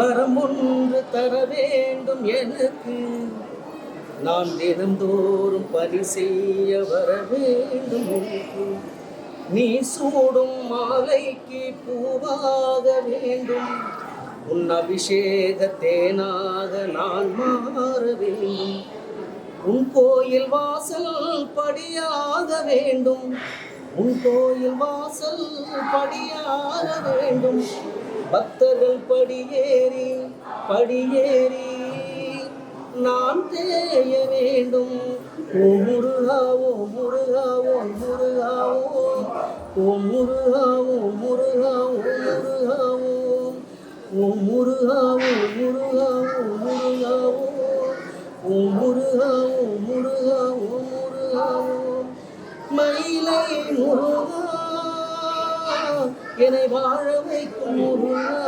வரம் ஒன்று தர வேண்டும் எனக்கு, நான் தினந்தோறும் பணி செய்ய வர வேண்டும் எனக்கு. நீ சூடும் மாலைக்கு பூவாக வேண்டும், உன் அபிஷேக தேனாக நான் மாற வேண்டும். உன் கோயில் வாசல் படியாக வேண்டும், உன் கோயில் வாசல் படியாக வேண்டும். பக்தர்கள் படியேறி படியேறி நான் தேய வேண்டும். ஓ முருகா ஓ முருகா ஓ முருகா ஓ முருகா ஓ முருகா ஓ முருகா ஓ முருகா ஓ முருகா ஓ முருகா ஓ முருகா ஓ முருகா ஓ மயிலை முருகா என்னை வாழ வைக்கும் முருகா.